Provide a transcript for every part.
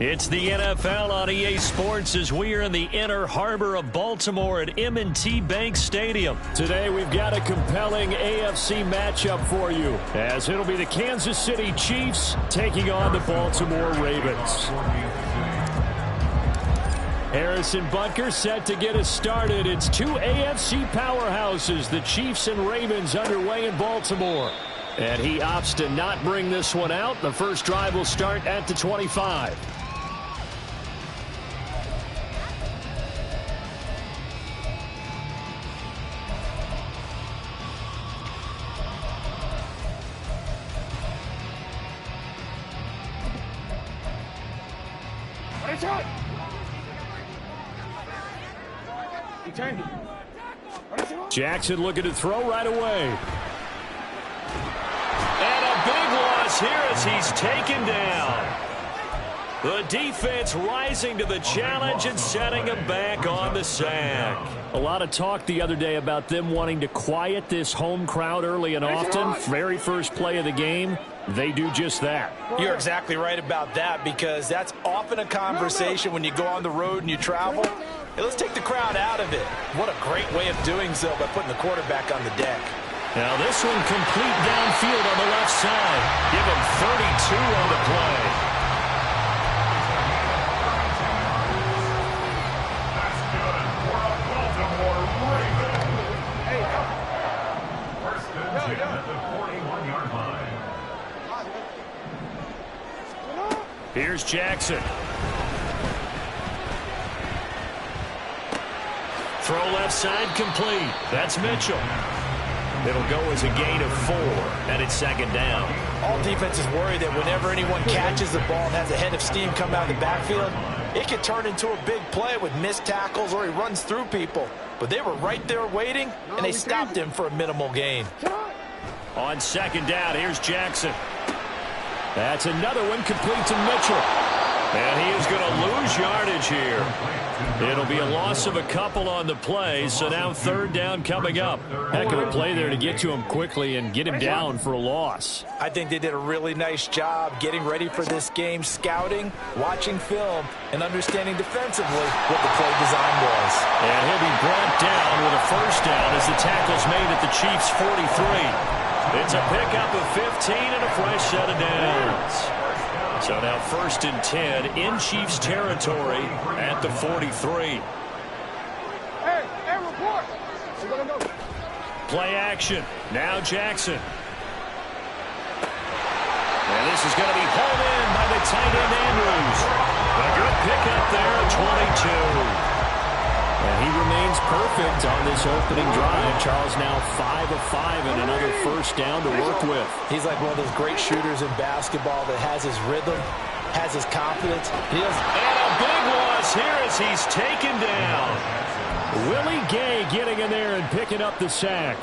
It's the NFL on EA Sports as we are in the inner harbor of Baltimore at M&T Bank Stadium. Today we've got a compelling AFC matchup for you, as it'll be the Kansas City Chiefs taking on the Baltimore Ravens. Harrison Butker set to get us started. It's two AFC powerhouses, the Chiefs and Ravens, underway in Baltimore. And he opts to not bring this one out. The first drive will start at the 25. Jackson looking to throw right away. And a big loss here as he's taken down. The defense rising to the challenge and setting him back on the sack. A lot of talk the other day about them wanting to quiet this home crowd early and often. Very first play of the game, they do just that. You're exactly right about that, because that's often a conversation when you go on the road and you travel. Hey, let's take the crowd out of it. What a great way of doing so by putting the quarterback on the deck. Now this one complete downfield on the left side. Give him 32 on the play. Here's Jackson. Throw left side complete. That's Mitchell. It'll go as a gain of 4, and it's second down. All defenses worry that whenever anyone catches the ball and has a head of steam come out of the backfield, it could turn into a big play with missed tackles or he runs through people. But they were right there waiting, and they stopped him for a minimal gain. On second down, here's Jackson. That's another one complete to Mitchell. And he is going to lose yardage here. It'll be a loss of a couple on the play, so now third down coming up. Heck of a play there to get to him quickly and get him down for a loss. I think they did a really nice job getting ready for this game, scouting, watching film, and understanding defensively what the play design was. And he'll be brought down with a first down as the tackle's made at the Chiefs' 43. It's a pickup of 15 and a fresh set of downs. So now first and 10 in Chiefs territory at the 43. Hey, report. Play action. Now Jackson. And this is going to be hauled in by the tight end Andrews. A good pickup there at 22. And he remains perfect on this opening drive. Charles now 5 of 5 and another first down to work with. He's like one of those great shooters in basketball that has his rhythm, has his confidence. And a big loss here as he's taken down. Willie Gay getting in there and picking up the sack.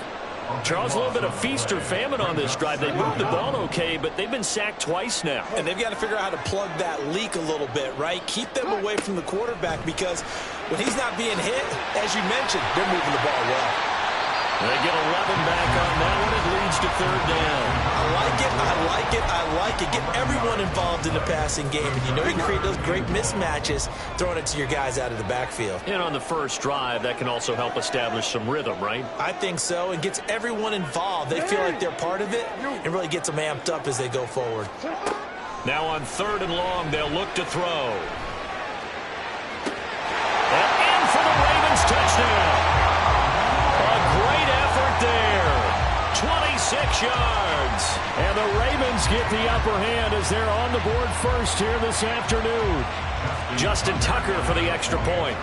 Charles, a little bit of feast or famine on this drive. They moved the ball okay, but they've been sacked twice now. And they've got to figure out how to plug that leak a little bit, right? Keep them away from the quarterback, because when he's not being hit, as you mentioned, they're moving the ball well. They get 11 back on that one. It leads to third down. I like it. I like it. I like it. Get everyone involved in the passing game. And you know you can create those great mismatches throwing it to your guys out of the backfield. And on the first drive, that can also help establish some rhythm, right? I think so. It gets everyone involved. They feel like they're part of it. It really gets them amped up as they go forward. Now on third and long, they'll look to throw. And in for the Ravens touchdown. A great effort there. 26 yards. And the Ravens get the upper hand as they're on the board first here this afternoon. Justin Tucker for the extra point.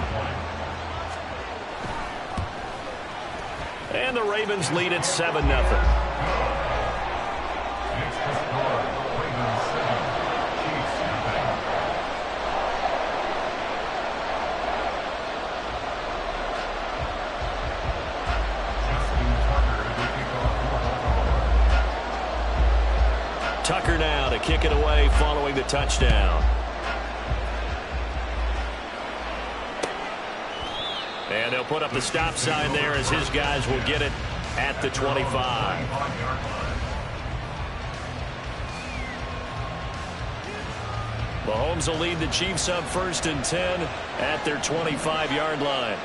And the Ravens lead at 7-0. Tucker now to kick it away following the touchdown. And they'll put up the stop sign there as his guys will get it at the 25. Mahomes will lead the Chiefs up 1st and 10 at their 25-yard line.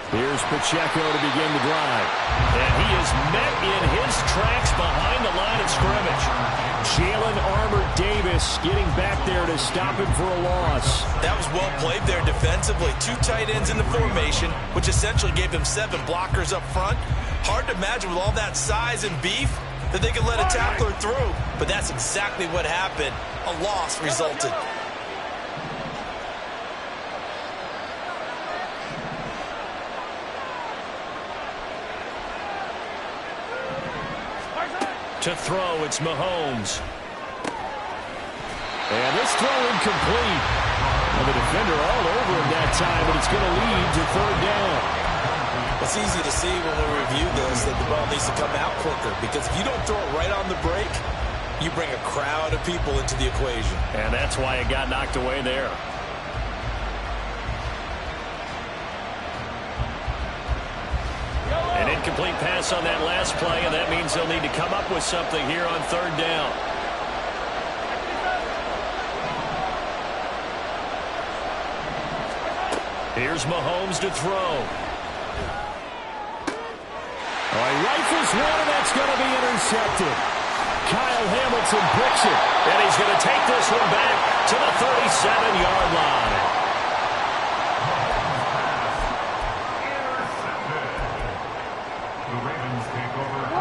Here's Pacheco to begin the drive. And he is met in his tracks behind the line of scrimmage. Jalen Armour-Davis getting back there to stop him for a loss. That was well played there defensively. 2 tight ends in the formation, which essentially gave him 7 blockers up front. Hard to imagine with all that size and beef that they could let a tackler through. But that's exactly what happened. A loss resulted. To throw, it's Mahomes. And this throw incomplete. And the defender all over him that time, but it's going to lead to 3rd down. It's easy to see when we review this that the ball needs to come out quicker, because if you don't throw it right on the break, you bring a crowd of people into the equation. And that's why it got knocked away there. An incomplete pass on that last play, and that means they'll need to come up with something here on 3rd down. Here's Mahomes to throw. Oh, he rifles one, and that's going to be intercepted. Kyle Hamilton picks it, and he's going to take this one back to the 37-yard line.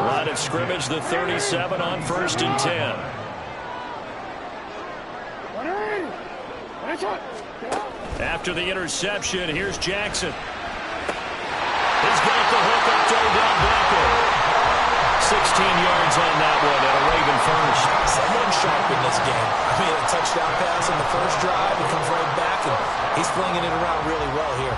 Line of scrimmage, the 37 on 1st and 10. After the interception, here's Jackson. He's got the hook up to Odell Beckham. 16 yards on that one, and a Raven first. Someone sharp in this game. I mean, a touchdown pass on the first drive. He comes right back, and he's flinging it around really well here.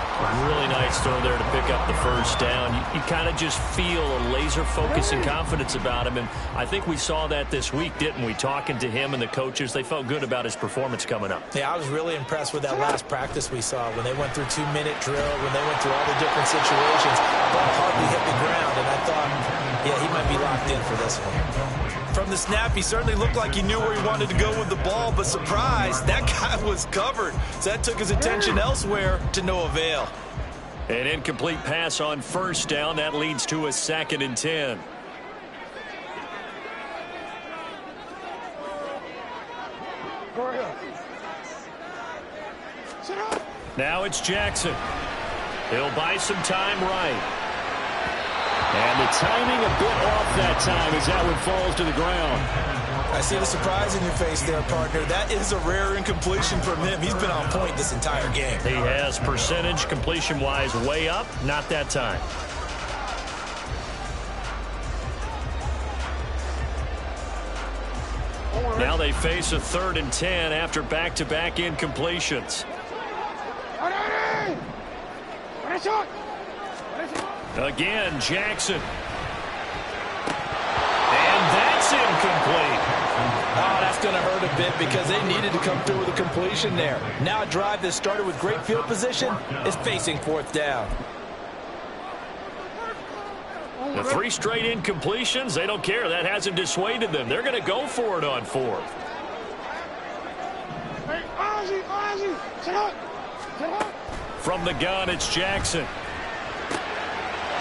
Really nice throw there to pick up the first down. You kind of just feel a laser focus and confidence about him, and I think we saw that this week, didn't we? Talking to him and the coaches, they felt good about his performance coming up. Yeah, I was really impressed with that last practice we saw when they went through 2-minute drill, when they went through all the different situations. Ball hardly hit the ground, and I thought, yeah, he might be locked in for this one. From the snap, he certainly looked like he knew where he wanted to go with the ball, but surprise, that guy was covered. So that took his attention elsewhere to no avail. An incomplete pass on 1st down. That leads to a 2nd and 10. Now it's Jackson. He'll buy some time right. And the timing a bit off that time as that one falls to the ground. I see the surprise in your face there, partner. That is a rare incompletion from him. He's been on point this entire game. He has percentage completion-wise way up. Not that time. Now they face a 3rd and 10 after back-to-back incompletions. Again, Jackson. And that's incomplete. Oh, that's going to hurt a bit because they needed to come through with a completion there. Now a drive that started with great field position is facing 4th down. The 3 straight incompletions, they don't care. That hasn't dissuaded them. They're going to go for it on 4th. From the gun, it's Jackson.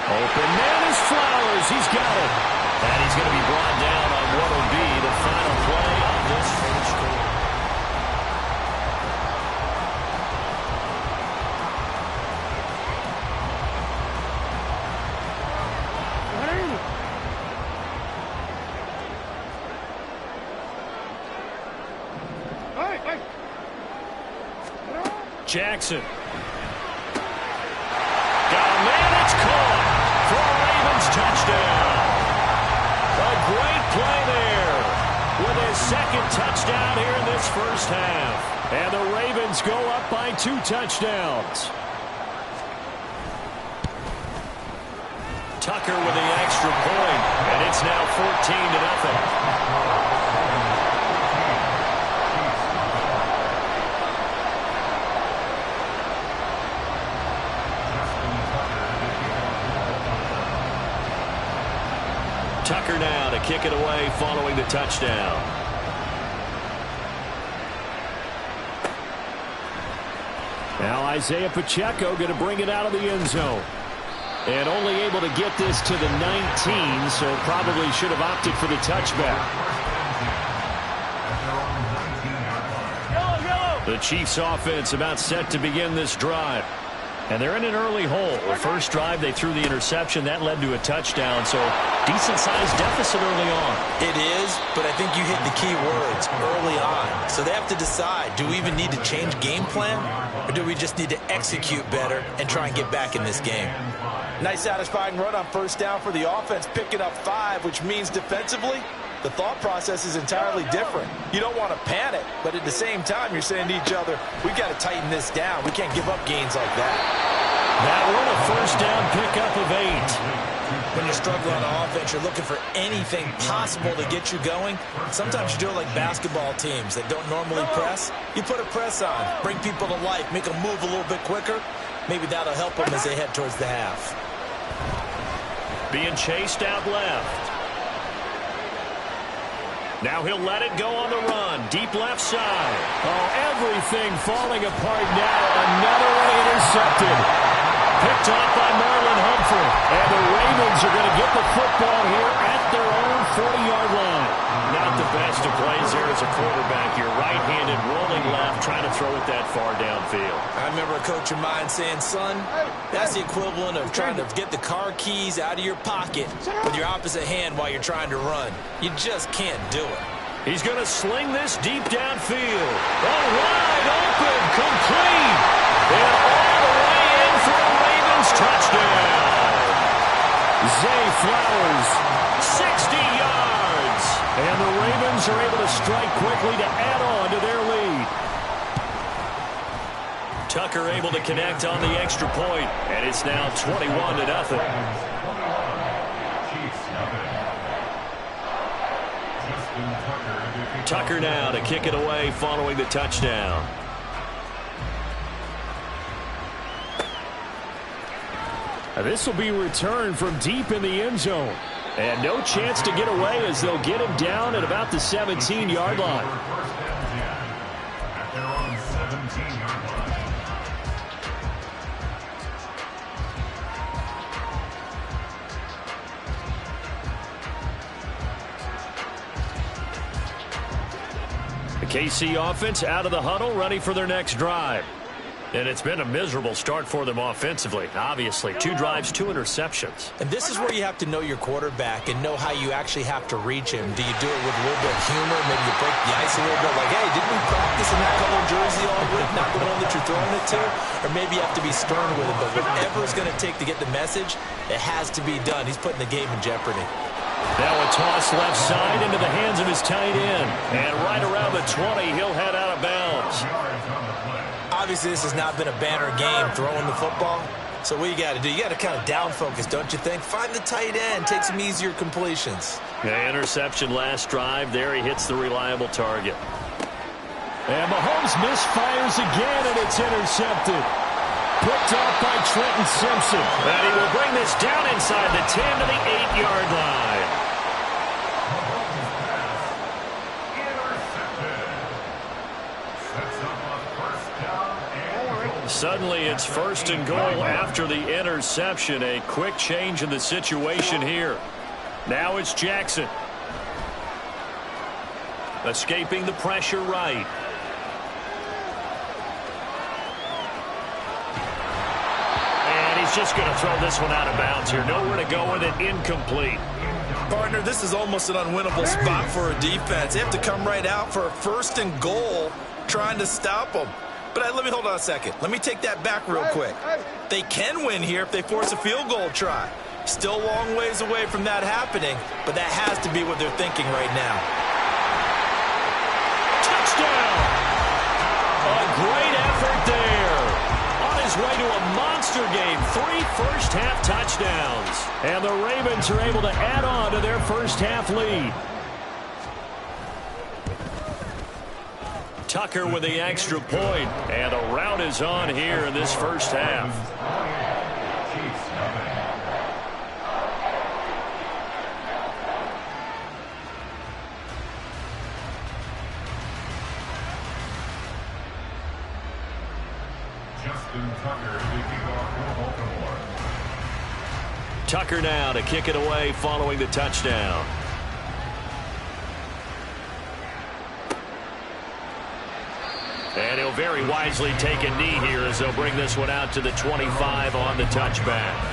Open man is Flowers. He's got it. And he's going to be brought down on what will be the final play of this first quarter. Jackson. Got a man, it's caught for a Ravens touchdown. A great play there with his 2nd touchdown here in this first half. And the Ravens go up by 2 touchdowns. Tucker with the extra point, and it's now 14-0. Tucker now to kick it away following the touchdown. Now Isaiah Pacheco going to bring it out of the end zone. And only able to get this to the 19, so probably should have opted for the touchback. The Chiefs offense about set to begin this drive. And they're in an early hole. The first drive, they threw the interception. That led to a touchdown, so decent-sized deficit early on. It is, but I think you hit the key words, early on. So they have to decide, do we even need to change game plan, or do we just need to execute better and try and get back in this game? Nice satisfying run on first down for the offense, picking up 5, which means defensively, the thought process is entirely different. You don't want to panic, but at the same time, you're saying to each other, we've got to tighten this down. We can't give up gains like that. That one, a first down pickup of 8. When you're struggling on offense, you're looking for anything possible to get you going. Sometimes you do it like basketball teams that don't normally press. You put a press on, bring people to life, make them move a little bit quicker. Maybe that'll help them as they head towards the half. Being chased out left. Now he'll let it go on the run. Deep left side. Oh, everything falling apart now. Another one intercepted. Picked off by Marlon Humphrey. And the Ravens are going to get the football here at their own 40-yard line. Not the best of plays there as a quarterback. You're right-handed, rolling left, trying to throw it that far downfield. I remember a coach of mine saying, son, that's the equivalent of trying to get the car keys out of your pocket with your opposite hand while you're trying to run. You just can't do it. He's going to sling this deep downfield. Oh, wide open, complete. And all the way in for a Ravens touchdown. Zay Flowers, 60 yards. And the Ravens are able to strike quickly to add on to their lead. Tucker able to connect on the extra point, and it's now 21-0. Tucker now to kick it away following the touchdown. This will be returned from deep in the end zone. And no chance to get away as they'll get him down at about the 17-yard line. The KC offense out of the huddle, ready for their next drive. And it's been a miserable start for them offensively. Obviously, 2 drives, 2 interceptions. And this is where you have to know your quarterback and know how you actually have to reach him. Do you do it with a little bit of humor? Maybe you break the ice a little bit like, hey, didn't we practice in that color jersey all week, not the one that you're throwing it to? Or maybe you have to be stern with him. But whatever it's going to take to get the message, it has to be done. He's putting the game in jeopardy. Now a toss left side into the hands of his tight end. And right around the 20, he'll head out of bounds. Obviously, this has not been a banner game throwing the football. So what you got to do, you got to kind of down focus, don't you think? Find the tight end, take some easier completions. Yeah, interception last drive. There he hits the reliable target. And Mahomes misfires again, and it's intercepted. Picked off by Trenton Simpson. And he will bring this down inside the 10 to the 8-yard line. Suddenly it's 1st and goal after the interception. A quick change in the situation here. Now it's Jackson. Escaping the pressure right. And he's just going to throw this one out of bounds here. Nowhere to go with it. Incomplete. Partner, this is almost an unwinnable spot for a defense. They have to come right out for a 1st and goal trying to stop them. But let me hold on a second. Let me take that back real quick. They can win here if they force a field goal try. Still a long ways away from that happening, but that has to be what they're thinking right now. Touchdown! A great effort there. On his way to a monster game. 3 first first half touchdowns. And the Ravens are able to add on to their first half lead. Tucker with the extra point, and a rout is on here in this first half. Tucker now to kick it away following the touchdown. And he'll very wisely take a knee here as they'll bring this one out to the 25 on the touchback.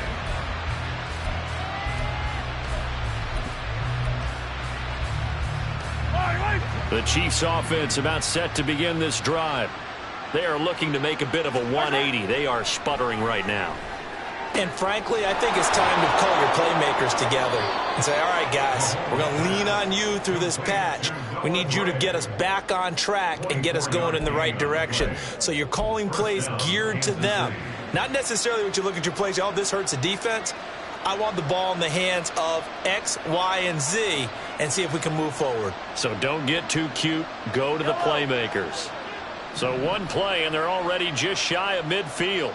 The Chiefs offense about set to begin this drive. They are looking to make a bit of a 180. They are sputtering right now. And frankly, I think it's time to call your playmakers together and say, all right, guys, we're going to lean on you through this patch. We need you to get us back on track and get us going in the right direction. So you're calling plays geared to them. Not necessarily what you look at your plays, oh, this hurts the defense. I want the ball in the hands of X, Y, and Z and see if we can move forward. So don't get too cute. Go to the playmakers. So one play, and they're already just shy of midfield.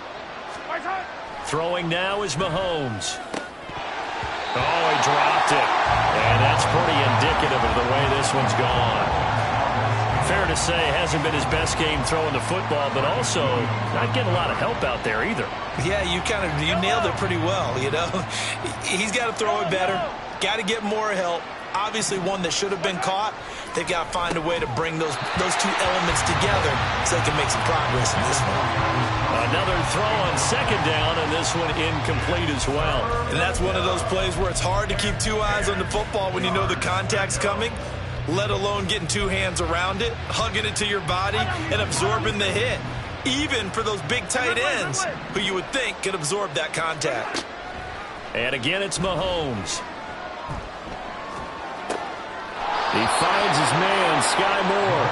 Throwing now is Mahomes. Oh, he dropped it. And that's pretty indicative of the way this one's gone. Fair to say, hasn't been his best game throwing the football, but also not getting a lot of help out there either. Yeah, you nailed it pretty well, you know. He's got to throw it better. Got to get more help. Obviously one that should have been caught. They've got to find a way to bring those two elements together so they can make some progress in this one. Another throw on second down, and this one incomplete as well. And that's one of those plays where it's hard to keep two eyes on the football when you know the contact's coming, let alone getting two hands around it, hugging it to your body, and absorbing the hit. Even for those big tight ends who you would think could absorb that contact. And again, it's Mahomes. He finds his man, Sky Moore.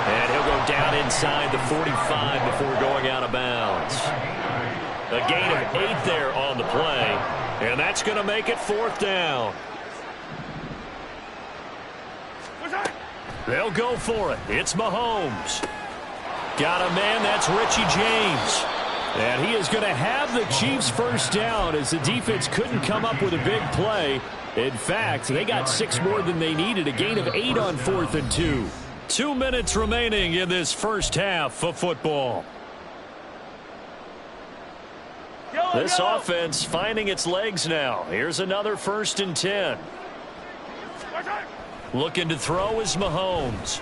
And he'll go down inside the 45 before going out of bounds. A gain of 8 there on the play. And that's going to make it fourth down. They'll go for it. It's Mahomes. Got a man, that's Richie James. And he is going to have the Chiefs first down as the defense couldn't come up with a big play. In fact, they got 6 more than they needed, a gain of 8 on 4th and 2. 2 minutes remaining in this first half of football. This offense finding its legs now. Here's another 1st and 10. Looking to throw is Mahomes.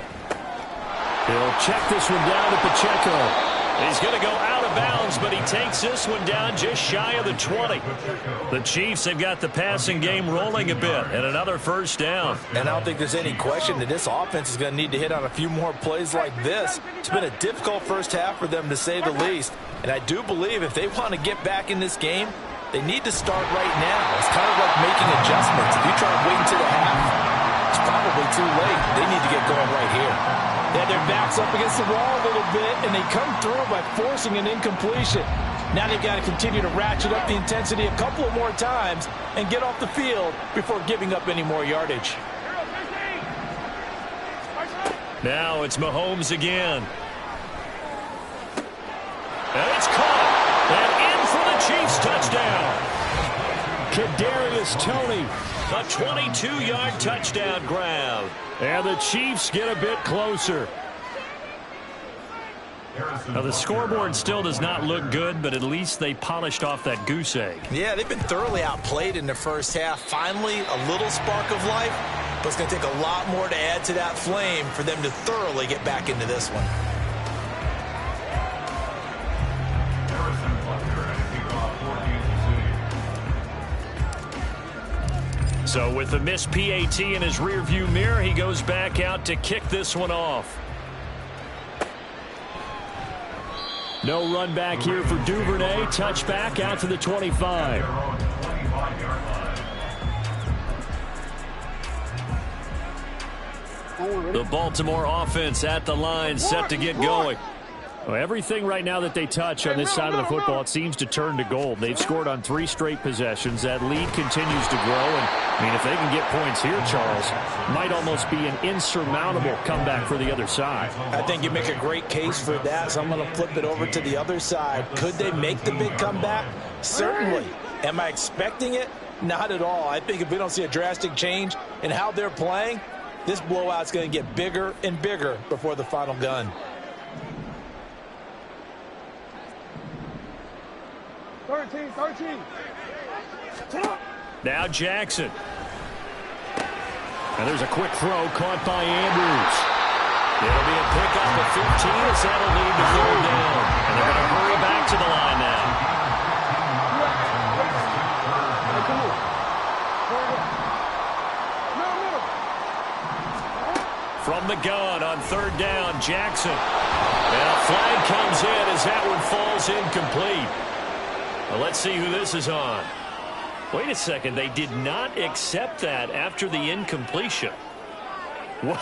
He'll check this one down to Pacheco. He's going to go out of bounds, but he takes this one down just shy of the 20. The Chiefs have got the passing game rolling a bit, and another first down. And I don't think there's any question that this offense is going to need to hit on a few more plays like this. It's been a difficult first half for them, to say the least. And I do believe if they want to get back in this game, they need to start right now. It's kind of like making adjustments. If you try to wait until the half, it's probably too late. They need to get going right here. They had their backs up against the wall a little bit, and they come through by forcing an incompletion. Now they've got to continue to ratchet up the intensity a couple of more times and get off the field before giving up any more yardage. Now it's Mahomes again. And it's caught. And in for the Chiefs touchdown. Kadarius Toney. A 22-yard touchdown grab. And the Chiefs get a bit closer. Now, the scoreboard still does not look good, but at least they polished off that goose egg. Yeah, they've been thoroughly outplayed in the first half. Finally, a little spark of life, but it's going to take a lot more to add to that flame for them to thoroughly get back into this one. So with the missed PAT in his rearview mirror, he goes back out to kick this one off. No run back here for Duvernay. Touchback out to the 25. The Baltimore offense at the line, set to get going. Well, everything right now that they touch on this side of the football, it seems to turn to gold. They've scored on 3 straight possessions. That lead continues to grow. And, I mean, if they can get points here, Charles, might almost be an insurmountable comeback for the other side. I think you make a great case for that, so I'm going to flip it over to the other side. Could they make the big comeback? Certainly. Am I expecting it? Not at all. I think if we don't see a drastic change in how they're playing, this blowout's going to get bigger and bigger before the final gun. 13. Now Jackson. And there's a quick throw caught by Andrews. It'll be a pickup of 15 as that'll lead to 3rd down. And they're going to hurry back to the line now. From the gun on 3rd down, Jackson. And a flag comes in as that one falls incomplete. Well, let's see who this is on. Wait a second. They did not accept that after the incompletion. What?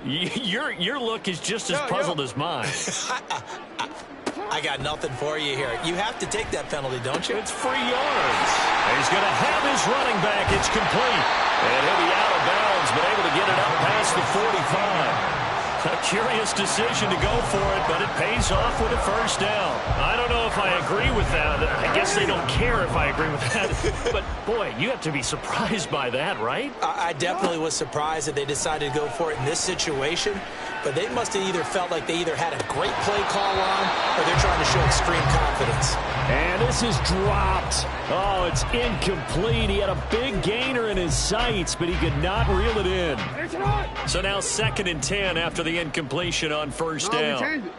Your look is just as puzzled as mine. I got nothing for you here. You have to take that penalty, don't you? It's free yards. He's going to have his running back. It's complete. And he'll be out of bounds, but able to get it up past the 45. A curious decision to go for it, but it pays off with a 1st down. I don't know if I agree with that. I guess they don't care if I agree with that. But, boy, you have to be surprised by that, right? I definitely was surprised that they decided to go for it in this situation. But they must have either felt like they either had a great play call on or they're trying to show extreme confidence. And this is dropped. Oh, it's incomplete. He had a big gainer in his sights, but he could not reel it in. So now 2nd and 10 after the incompletion on 1st down.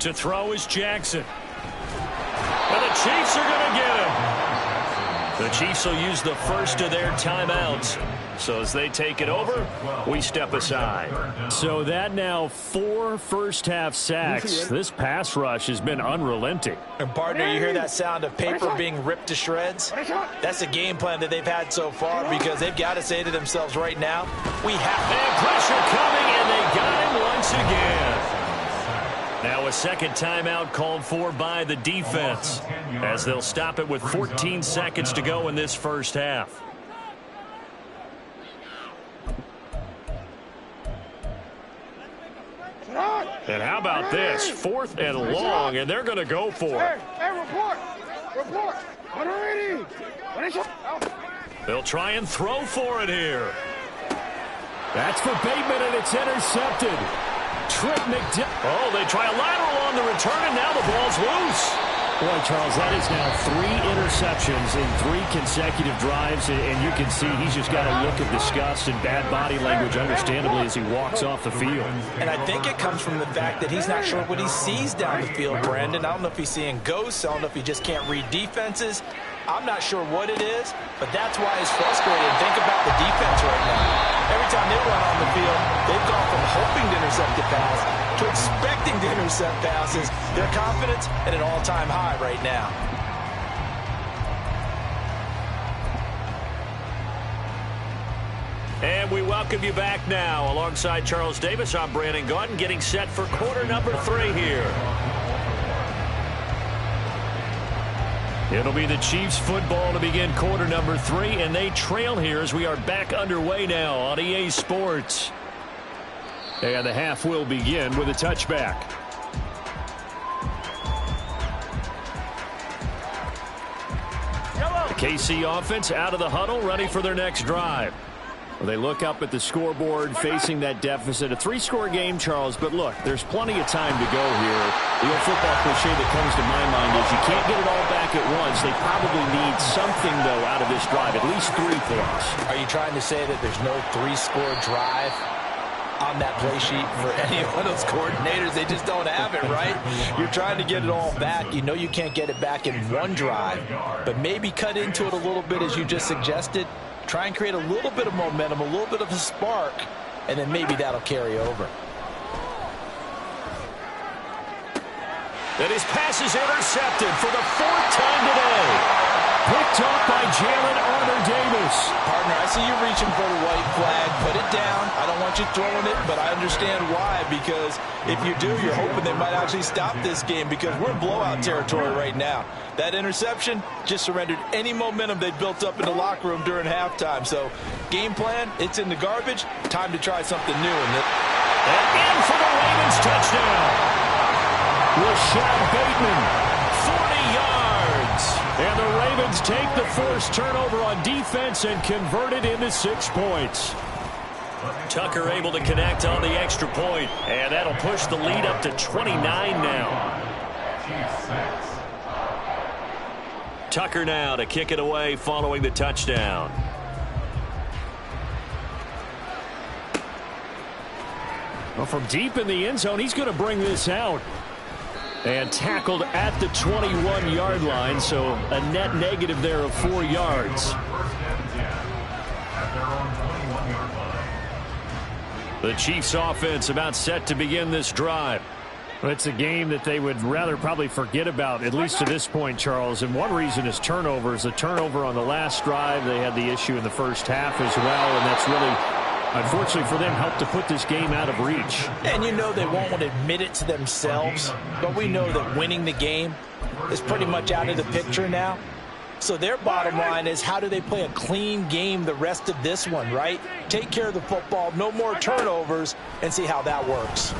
To throw is Jackson. And the Chiefs are going to get him. The Chiefs will use the first of their timeouts. So as they take it over, we step aside. So that now 4 first-half sacks. This pass rush has been unrelenting. And, partner, you hear that sound of paper being ripped to shreds? That's a game plan that they've had so far because they've got to say to themselves right now, we have to. And pressure coming, and they got him once again. Now a 2nd timeout called for by the defense as they'll stop it with 14 seconds to go in this first half. And how about this? 4th and long, and they're going to go for it. Hey, report. They'll try and throw for it here. That's for Bateman, and it's intercepted. Oh, they try a lateral on the return, and now the ball's loose. Boy, Charles, that is now 3 interceptions in 3 consecutive drives, and you can see he's just got a look of disgust and bad body language, understandably, as he walks off the field. And I think it comes from the fact that he's not sure what he sees down the field, Brandon. I don't know if he's seeing ghosts. I don't know if he just can't read defenses. I'm not sure what it is, but that's why he's frustrated. Think about the defense right now. Every time they run on the field, they've gone from hoping to intercept a pass to expecting to intercept passes. Their confidence at an all-time high right now. And we welcome you back now. Alongside Charles Davis, I'm Brandon Gaudin, getting set for quarter number 3 here. It'll be the Chiefs football to begin quarter number 3, and they trail here as we are back underway now on EA Sports. And the half will begin with a touchback. The KC offense out of the huddle, ready for their next drive. Well, they look up at the scoreboard, facing that deficit. A 3-score game, Charles, but look, there's plenty of time to go here. The old football cliche that comes to my mind is you can't get it all back at once. They probably need something, though, out of this drive, at least 3 points. Are you trying to say that there's no 3-score drive on that play sheet for any one of those coordinators? They just don't have it, right? You're trying to get it all back. You know you can't get it back in one drive, but maybe cut into it a little bit as you just suggested. Try and create a little bit of momentum, a little bit of a spark, and then maybe that'll carry over. And his pass is intercepted for the 4th time today. Picked up by Jalen Armour-Davis. Partner, I see you reaching for the white flag. Put it down. I don't want you throwing it, but I understand why. Because if you do, you're hoping they might actually stop this game because we're in blowout territory right now. That interception just surrendered any momentum they built up in the locker room during halftime. So, game plan, it's in the garbage. Time to try something new. And in for the Ravens touchdown. Rashad Bateman, 40 yards. And the Ravens take the forced turnover on defense and convert it into 6 points. Tucker able to connect on the extra point, and that'll push the lead up to 29 now. Tucker now to kick it away following the touchdown. Well, from deep in the end zone, he's going to bring this out. And tackled at the 21-yard line, so a net negative there of 4 yards. The Chiefs offense about set to begin this drive. Well, it's a game that they would rather probably forget about, at least to this point, Charles. And one reason is turnovers. The turnover on the last drive, they had the issue in the first half as well, and that's really, unfortunately for them, helped to put this game out of reach. And you know they won't want to admit it to themselves, but we know that winning the game is pretty much out of the picture now. So their bottom line is, how do they play a clean game the rest of this one, right? Take care of the football, no more turnovers, and see how that works.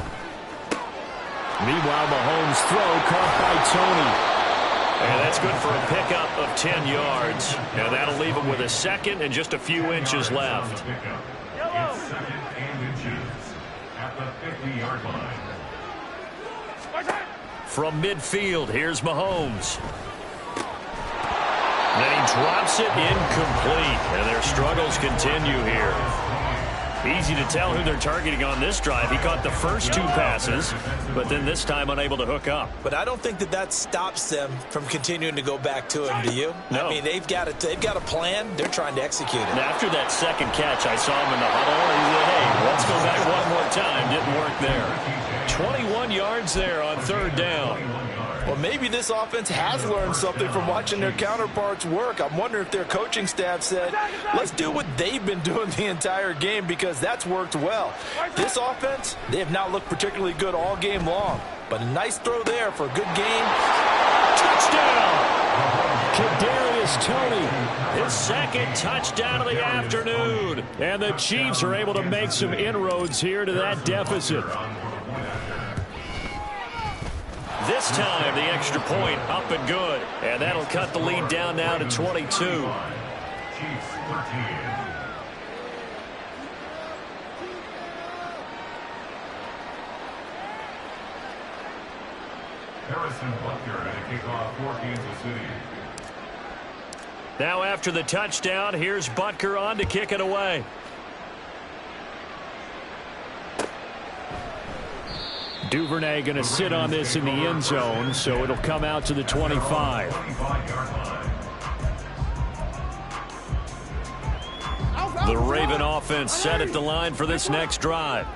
Meanwhile, Mahomes' throw caught by Tony. And that's good for a pickup of 10 yards. And that'll leave him with a second and just a few inches left. From midfield, here's Mahomes. Then he drops it incomplete, and their struggles continue here. Easy to tell who they're targeting on this drive. He caught the first 2 passes, but then this time unable to hook up. But I don't think that stops them from continuing to go back to him, do you? No. I mean, they've got a plan. They're trying to execute it. And after that second catch, I saw him in the huddle, and he said, hey, let's go back one more time. Didn't work there. 21 yards there on 3rd down. Well, maybe this offense has learned something from watching their counterparts work. I'm wondering if their coaching staff said, let's do what they've been doing the entire game, because that's worked well. This offense, they have not looked particularly good all game long. But a nice throw there for a good game. Touchdown! Kadarius Toney, his second touchdown of the afternoon. And the Chiefs are able to make some inroads here to that deficit. This time, the extra point up and good. And that'll cut the lead down now to 22. Harrison Butker at a kickoff for Kansas City. Now after the touchdown, here's Butker on to kick it away. Duvernay going to sit on this in the end zone, so it'll come out to the 25. The Raven offense set at the line for this next drive.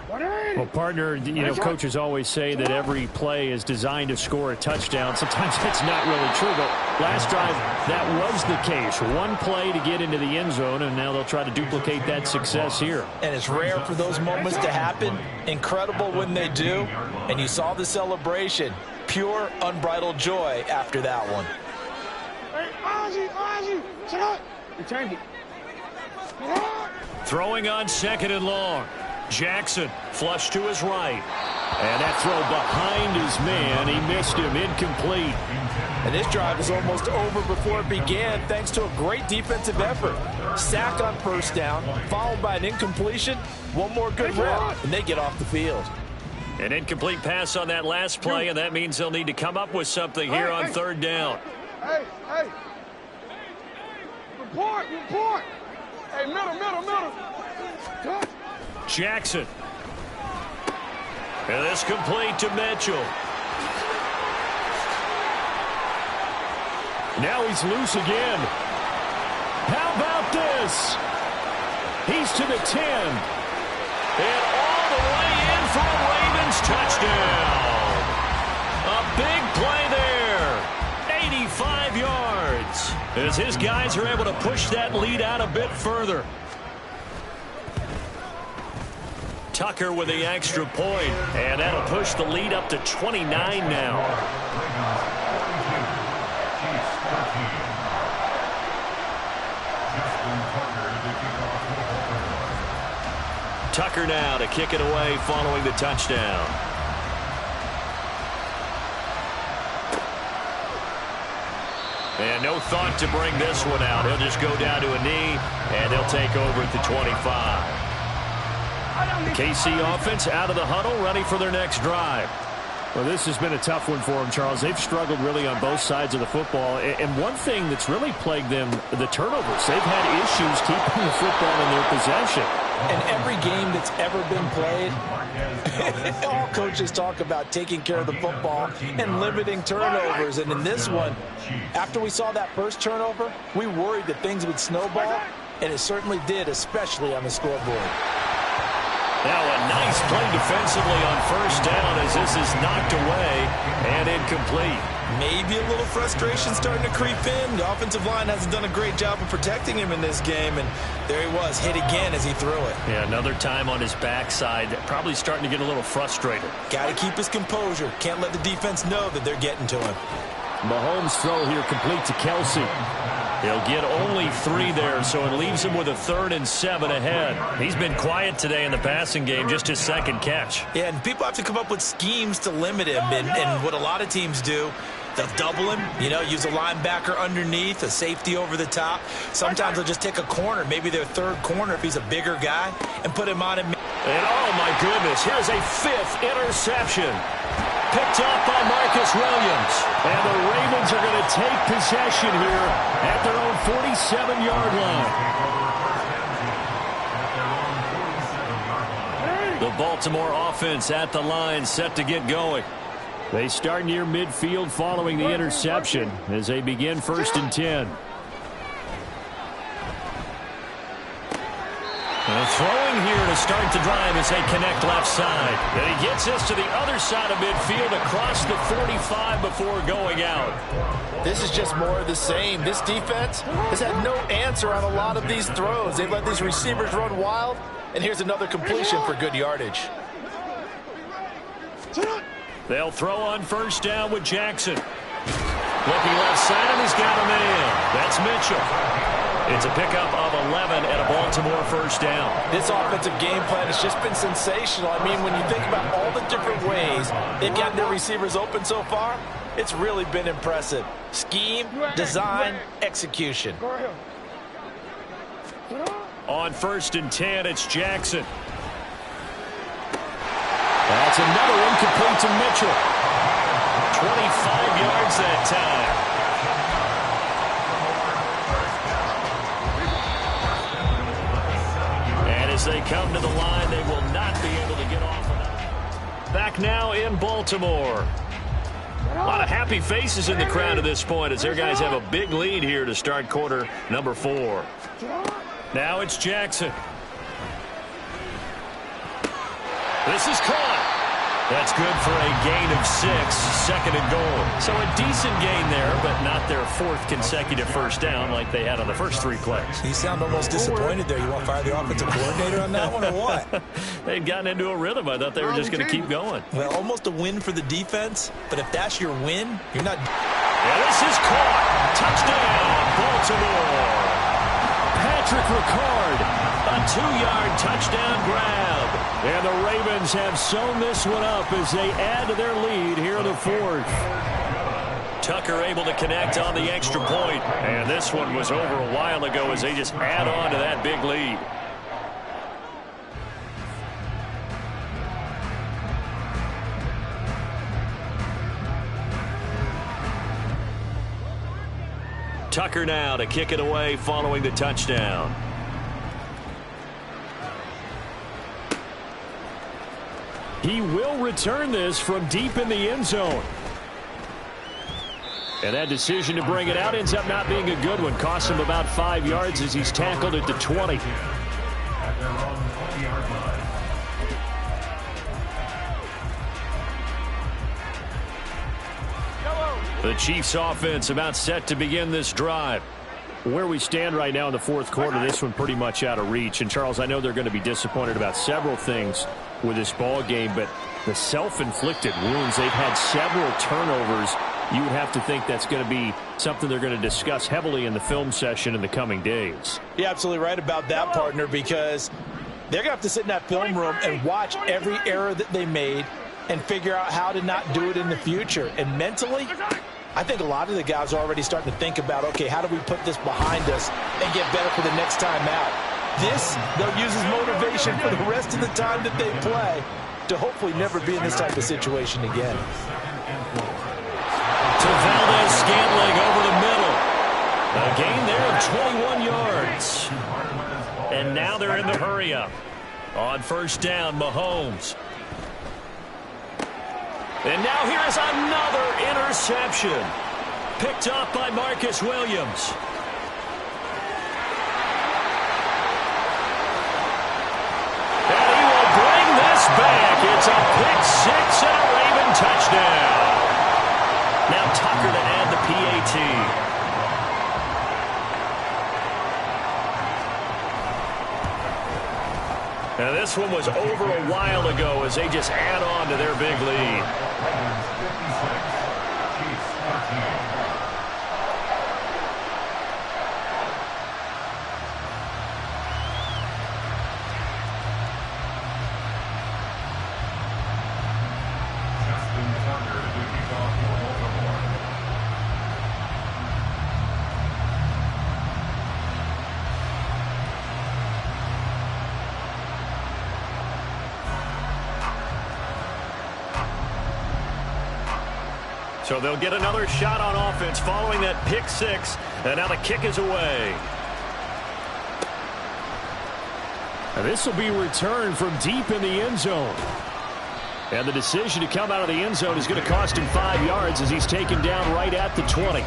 Well, partner, you know, coaches always say that every play is designed to score a touchdown. Sometimes that's not really true, but last drive, that was the case. One play to get into the end zone, and now they'll try to duplicate that success here. And it's rare for those moments to happen. Incredible when they do. And you saw the celebration. Pure, unbridled joy after that one. Hey, Ozzy, check out. Return it. Throwing on 2nd and long. Jackson flush to his right. And that throw behind his man. He missed him. Incomplete. And this drive is almost over before it began, thanks to a great defensive effort. Sack on 1st down, followed by an incompletion. One more good rep, and they get off the field. An incomplete pass on that last play, and that means they'll need to come up with something here on 3rd down. Hey. Report. Hey, middle. Touch. Jackson. And this complete to Mitchell. Now he's loose again. How about this? He's to the 10. And all the way in for a Ravens touchdown. A big play there. 85 yards. And as his guys are able to push that lead out a bit further. Tucker with the extra point, and that'll push the lead up to 29 now. Tucker now to kick it away following the touchdown. And no thought to bring this one out. He'll just go down to a knee, and they'll take over at the 25. The KC offense out of the huddle, ready for their next drive. Well, this has been a tough one for them, Charles. They've struggled really on both sides of the football. And one thing that's really plagued them, the turnovers. They've had issues keeping the football in their possession. In every game that's ever been played, all coaches talk about taking care of the football and limiting turnovers. And in this one, after we saw that first turnover, we worried that things would snowball, and it certainly did, especially on the scoreboard. Now a nice play defensively on first down as this is knocked away and incomplete. Maybe a little frustration starting to creep in. The offensive line hasn't done a great job of protecting him in this game, and there he was, hit again as he threw it. Yeah, another time on his backside, probably starting to get a little frustrated. Got to keep his composure. Can't let the defense know that they're getting to him. Mahomes' throw here complete to Kelsey. He'll get only 3 there, so it leaves him with a 3rd and 7 ahead. He's been quiet today in the passing game, just his second catch. Yeah, and people have to come up with schemes to limit him, and what a lot of teams do, they'll double him, use a linebacker underneath, a safety over the top. Sometimes they'll just take a corner, maybe their 3rd corner if he's a bigger guy, and put him on him. And oh my goodness, here's a 5th interception. Picked up by Marcus Williams. And the Ravens are going to take possession here at their own 47-yard line. The Baltimore offense at the line, set to get going. They start near midfield following the interception as they begin 1st and 10. Throwing here to start the drive as they connect left side. And he gets this to the other side of midfield across the 45 before going out. This is just more of the same. This defense has had no answer on a lot of these throws. They've let these receivers run wild, and here's another completion for good yardage. They'll throw on first down with Jackson. Looking left side, and he's got him in. That's Mitchell. It's a pickup of 11 and a Baltimore first down. This offensive game plan has just been sensational. I mean, when you think about all the different ways they've gotten their receivers open so far, it's really been impressive. Scheme, design, execution. On 1st and 10, it's Jackson. That's another one complete to Mitchell. 25 yards that time. As they come to the line, they will not be able to get off of that. Back now in Baltimore. A lot of happy faces in the crowd at this point as their guys have a big lead here to start quarter number 4. Now it's Jackson. This is caught. That's good for a gain of 6, 2nd and goal. So a decent gain there, but not their 4th consecutive first down like they had on the first 3 plays. You sound almost disappointed there. You want to fire the offensive coordinator on that one or what? They'd gotten into a rhythm. I thought they were just going to keep going. Well, almost a win for the defense, but if that's your win, you're not. Yeah, this is caught. Touchdown, Baltimore. Patrick Ricard, a 2-yard touchdown grab. And the Ravens have sewn this one up as they add to their lead here in the 4th. Tucker able to connect on the extra point. And this one was over a while ago as they just add on to that big lead. Tucker now to kick it away following the touchdown. He will return this from deep in the end zone. And that decision to bring it out ends up not being a good one. Costs him about 5 yards as he's tackled at the 20. The Chiefs offense about set to begin this drive. Where we stand right now in the fourth quarter, this one pretty much out of reach. And, Charles, I know they're going to be disappointed about several things with this ball game, but the self-inflicted wounds, they've had several turnovers. You would have to think that's going to be something they're going to discuss heavily in the film session in the coming days. You're absolutely right about that, partner, because they're going to have to sit in that film room and watch every error that they made and figure out how to not do it in the future. And mentally, I think a lot of the guys are already starting to think about, okay, how do we put this behind us and get better for the next time out? This, they'll use as motivation for the rest of the time that they play to hopefully never be in this type of situation again. To Valdez-Scantling over the middle. A gain there of 21 yards. And now they're in the hurry-up. On first down, Mahomes. And now here is another interception. Picked up by Marcus Williams. And he will bring this back. It's a pick six and a Raven touchdown. Now Tucker to add the PAT. Now this one was over a while ago as they just add on to their big lead. So they'll get another shot on offense following that pick six. And now the kick is away. And this will be returned from deep in the end zone. And the decision to come out of the end zone is going to cost him 5 yards as he's taken down right at the 20.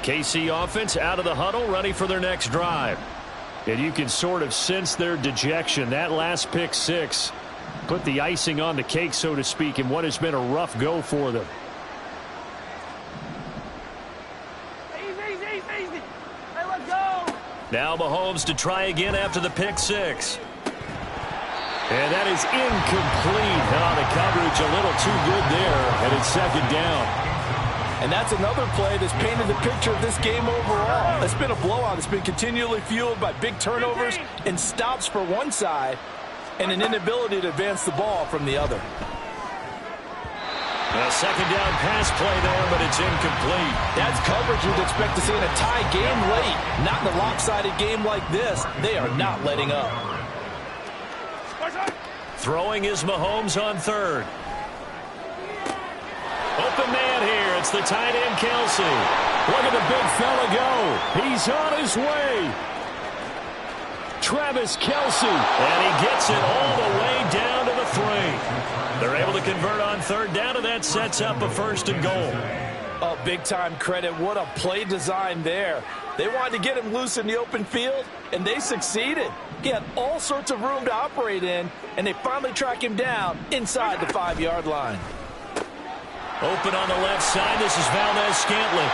KC offense out of the huddle, ready for their next drive. And you can sort of sense their dejection. That last pick six put the icing on the cake, so to speak, in what has been a rough go for them. Easy. Hey, let's go. Now Mahomes to try again after the pick six. And that is incomplete. The coverage a little too good there, and it's second down. And that's another play that's painted the picture of this game overall. It's been a blowout. It's been continually fueled by big turnovers and stops for one side and an inability to advance the ball from the other. A second down pass play there, but it's incomplete. That's coverage you'd expect to see in a tie game late. Not in a lopsided game like this. They are not letting up. Throwing is Mahomes on third. Open man here. It's the tight end, Kelsey. Look at the big fella go. He's on his way. Travis Kelsey. And he gets it all the way down to the 3. They're able to convert on third down, and that sets up a first and goal. Oh, big-time credit. What a play design there. They wanted to get him loose in the open field, and they succeeded. He had all sorts of room to operate in, and they finally track him down inside the 5-yard line. Open on the left side. This is Valdez-Scantling.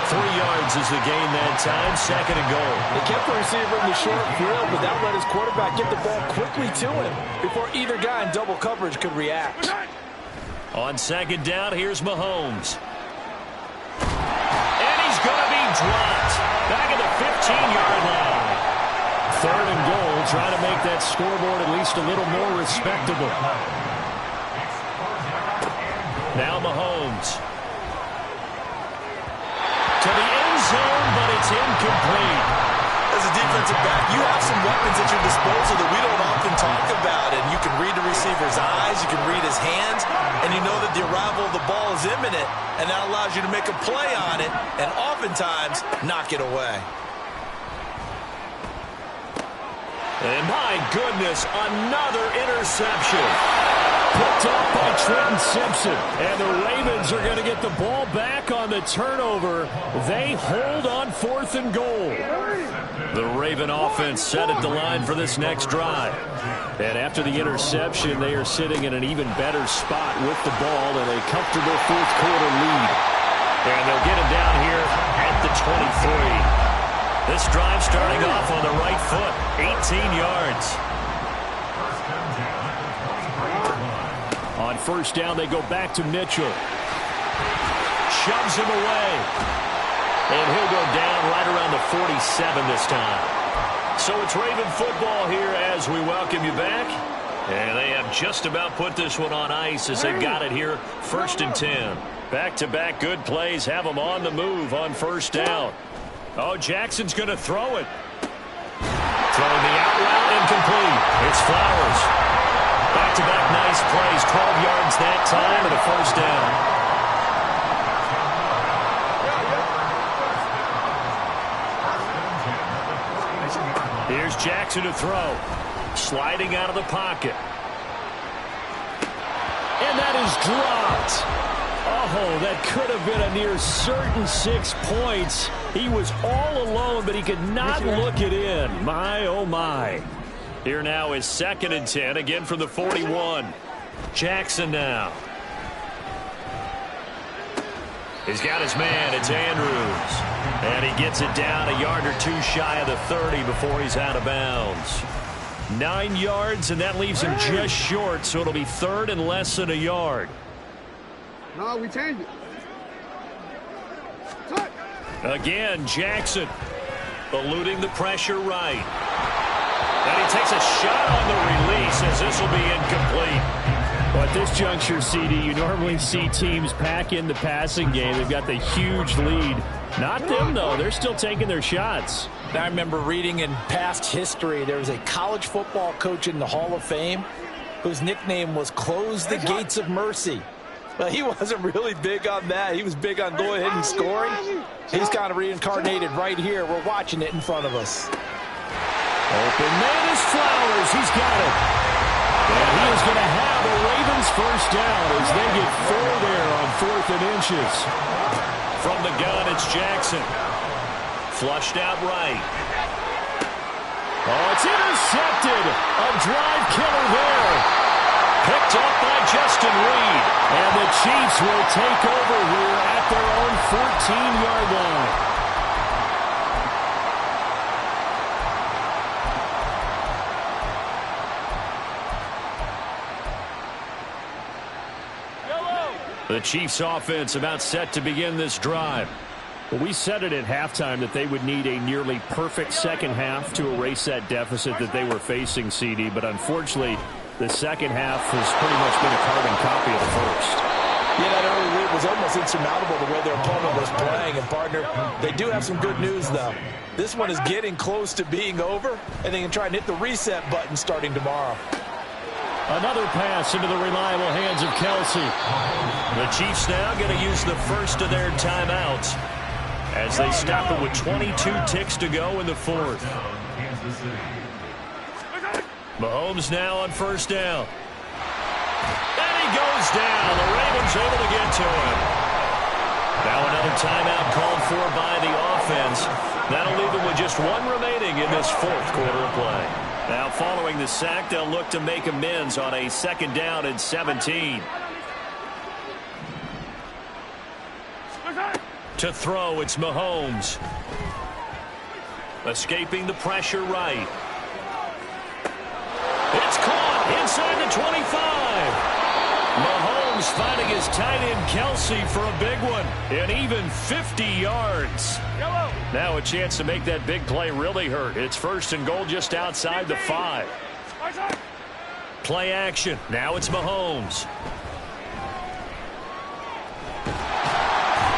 3 yards is the gain that time. Second and goal. They kept the receiver in the short field, but that let his quarterback get the ball quickly to him before either guy in double coverage could react. On second down, here's Mahomes. And he's going to be dropped. Back at the 15-yard line. Third and goal. Trying to make that scoreboard at least a little more respectable. Now Mahomes. To the end zone, but it's incomplete. As a defensive back, you have some weapons at your disposal that we don't often talk about. And you can read the receiver's eyes, you can read his hands, and you know that the arrival of the ball is imminent, and that allows you to make a play on it and oftentimes knock it away. And my goodness, another interception. Picked off by Trenton Simpson. And the Ravens are going to get the ball back on the turnover. They hold on 4th and goal. The Raven offense set at the line for this next drive. And after the interception, they are sitting in an even better spot with the ball in a comfortable 4th quarter lead. And they'll get it down here at the 23. This drive starting off on the right foot, 18 yards. On 1st down, they go back to Mitchell. Shoves him away. And he'll go down right around the 47 this time. So it's Raven football here as we welcome you back. And they have just about put this one on ice as they've got it here, 1st and 10. Back-to-back good plays have them on the move on 1st down. Oh, Jackson's going to throw it. Throwing the out route incomplete. It's Flowers. Back-to-back nice plays, 12 yards that time and a 1st down. Here's Jackson to throw. Sliding out of the pocket. And that is dropped. Oh, that could have been a near certain 6 points. He was all alone, but he could not look it in. My, oh, my. Here now is 2nd and 10, again from the 41. Jackson now. He's got his man. It's Andrews. And he gets it down a yard or two shy of the 30 before he's out of bounds. 9 yards, and that leaves him just short, so it'll be 3rd and less than a yard. No, we changed it. Touch. Again, Jackson eluding the pressure right. And he takes a shot on the release as this will be incomplete. Well, at this juncture, CD, you normally see teams pack in the passing game. They've got the huge lead. Not them, though. They're still taking their shots. I remember reading in past history, there was a college football coach in the Hall of Fame whose nickname was Close the Gates of Mercy. Well, he wasn't really big on that. He was big on going ahead and scoring. He's kind of reincarnated right here. We're watching it in front of us. Open man is Flowers. He's got it. And he is going to have a Ravens 1st down as they get 4 there on 4th and inches. From the gun, it's Jackson. Flushed out right. Oh, it's intercepted. A drive killer there. Picked up by Justin Reed. And the Chiefs will take over here at their own 14-yard line. The Chiefs offense about set to begin this drive. Well, we said it at halftime that they would need a nearly perfect second half to erase that deficit that they were facing, CD. But unfortunately, the second half has pretty much been a carbon copy of the first. Yeah, that early lead was almost insurmountable the way their opponent was playing. And, partner, they do have some good news, though. This one is getting close to being over, and they can try and hit the reset button starting tomorrow. Another pass into the reliable hands of Kelsey. The Chiefs now going to use the first of their timeouts as they stop it with 22 ticks to go in the 4th. Mahomes now on 1st down. And he goes down. The Ravens able to get to him. Now another timeout called for by the offense. That'll leave them with just 1 remaining in this 4th quarter of play. Now following the sack, they'll look to make amends on a 2nd down and 17. To throw, it's Mahomes. Escaping the pressure right. It's caught inside the 25. Mahomes finding his tight end Kelsey for a big one. And even 50 yards. Now a chance to make that big play really hurt. It's 1st and goal just outside the 5. Play action. Now it's Mahomes.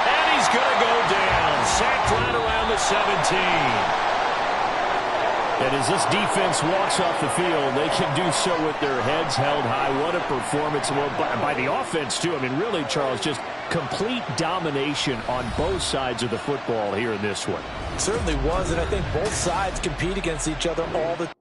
And he's going to go down. Sacked right around the 17. And as this defense walks off the field, they can do so with their heads held high. What a performance. Well, by the offense, too. I mean, really, Charles, just complete domination on both sides of the football here in this one. It certainly was, and I think both sides compete against each other all the time.